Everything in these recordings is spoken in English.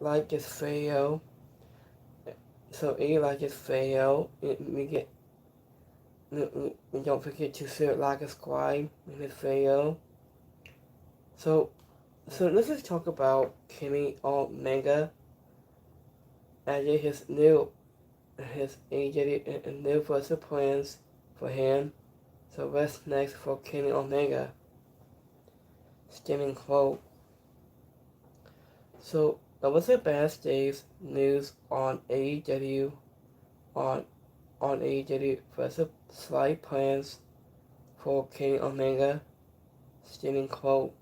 like this video. So like this video, we don't forget to share, like, and subscribe in this video. So let's just talk about Kenny Omega and his AEW and new future plans for him. So what's next for Kenny Omega? Standing quote. So there was a Backstage news on AEW on AEW versus slight plans for Kenny Omega. Standing quote.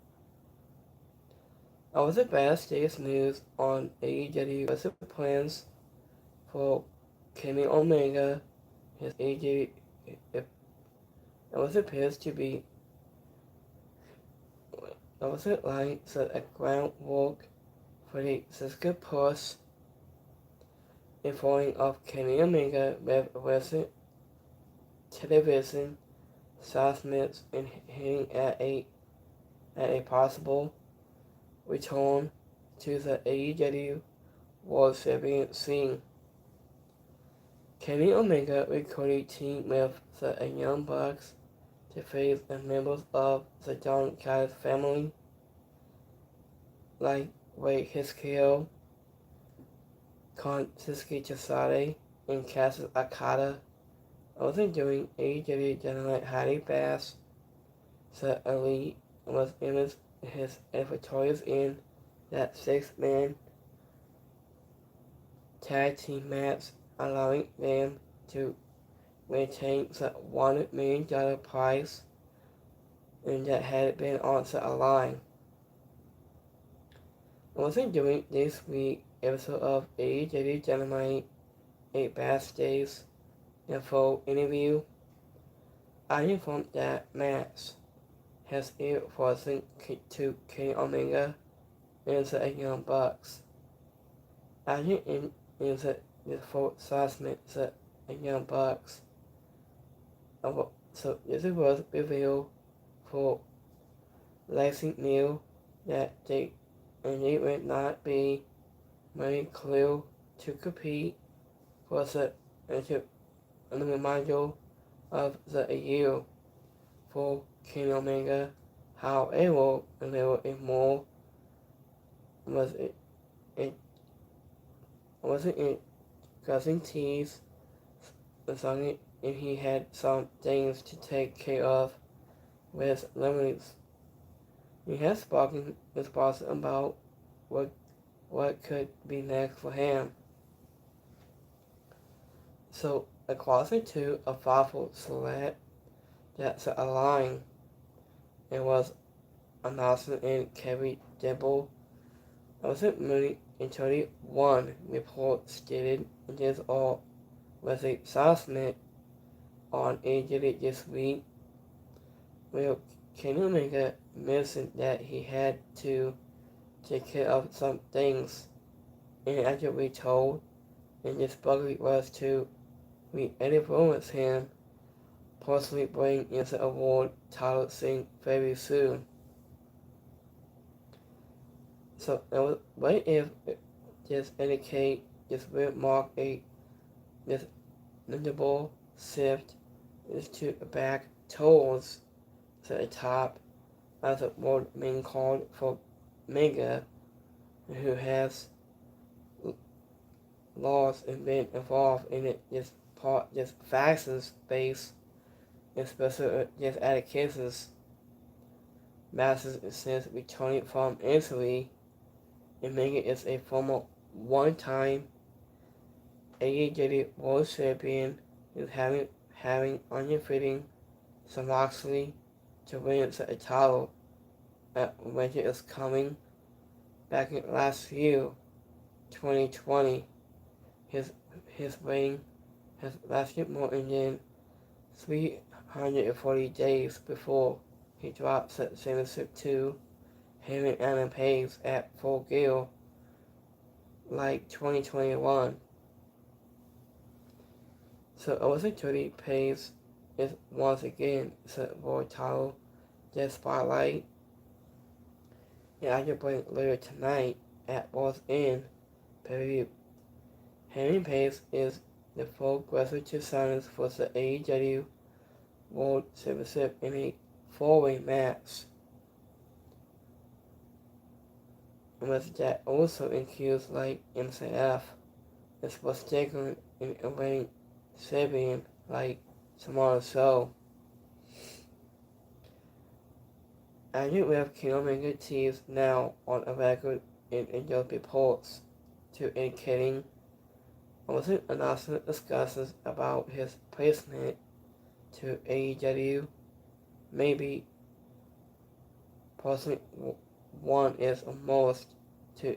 There was a Backstage news on AEW versus plans for Kenny Omega. His AEW it was appears to be there was a line set a groundwork for the Cisco push in falling of Kenny Omega with recent television announcements and hinting at a possible return to the AEW World Champion scene. Kenny Omega recorded team with the Young Bucks to face the members of the John Callis family, like Wade Hiskell, Konsuke Chisade, and Cassius Akata. Also doing AEW Dynamite Hardy Bass, the Elite was in his advertorials in that 6-man tag team match, allowing them to retain the $1 million prize and that had been on the line. Also doing this week episode of AEW Dynamite, a Backstage info interview, I informed that match has aired for to Kenny Omega and the Young Bucks. After in the full assessment the Young Bucks. So this was revealed for Lacey Neal that they would not be very clear to compete for the reminder of the year for Kenny Omega. However, there was a more wasn't it Cousin T's song, and he had some things to take care of with limits. He has spoken with Boston about what could be next for him. So, according to a powerful select that's a line, it was announced in Kevin Dibble. Also, Mooney in 21 report stated this all was a announcement on AEW this week, where Kenny Omega mentioned that he had to take care of some things, and after we told, and this buggery was to re-influence him, possibly bring in the award title thing very soon. So, what if this indicate this will mark this notable shift is to back towards the top as a world main card for Mega, who has lost and been involved in it this factions space, especially just added cases masses since returning from injury, and Mega is a former one-time AEW World Champion who's having undefeated Moxley to win the title at Winter is coming back in last year, 2020. His reign has lasted more than 340 days before he dropped the championship to him and Adam Page at Full Gear like 2021. So obviously Page is once again the world title, the spotlight. And I can bring later tonight at was in pay-per-view. Hangman Page is the full wrestler to silence for the AEW World Championship in a four-way match. With that also includes like MCF, the sports taker in a ring champion like tomorrow show. I think we have King Omega teams now on a record in those reports to indicating also announcement discussions about his placement to AEW. Maybe personally one is almost to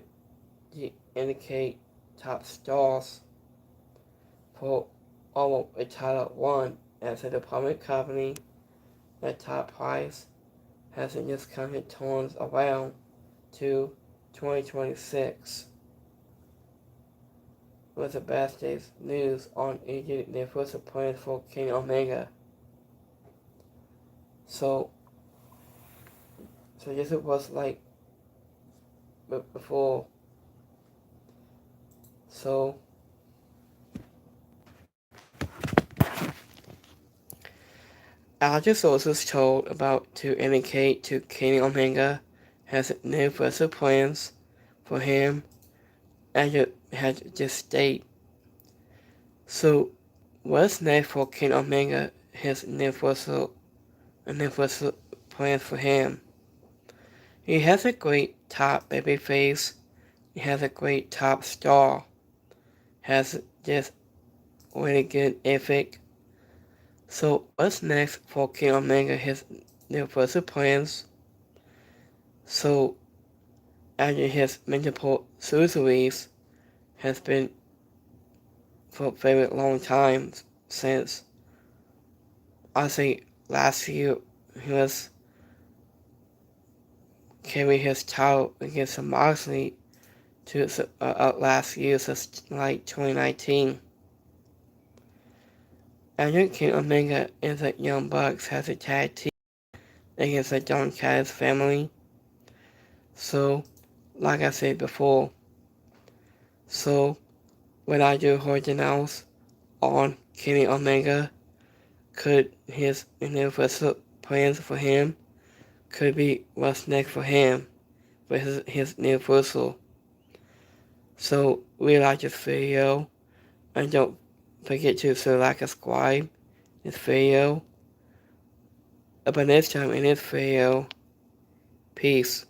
indicate top stars for almost a title one as a department company. The top price has a discounted turns around to 2026. With the Backstage news on the first plans for King Omega. So this was like before. So Alger sources told about to indicate to Kenny Omega has no further plans for him, as it had just stated. So what's next for Kenny Omega? His no further plans for him. He has a great top babyface. He has a great top star. Has just really good ethic. So what's next for King Omega? His new further plans. So after his multiple surgeries has been for a very long time since I think last year he was carrying his title against Moxley to last year since like 2019. After King Omega and the Young Bucks has a tag team against the Don Callis family. So, like I said before, so when I do heard announce on Kenny Omega, could his universal plans for him could be what's next for him for his universal. So we like this video and don't forget to like subscribe this video. But next time in this video, peace.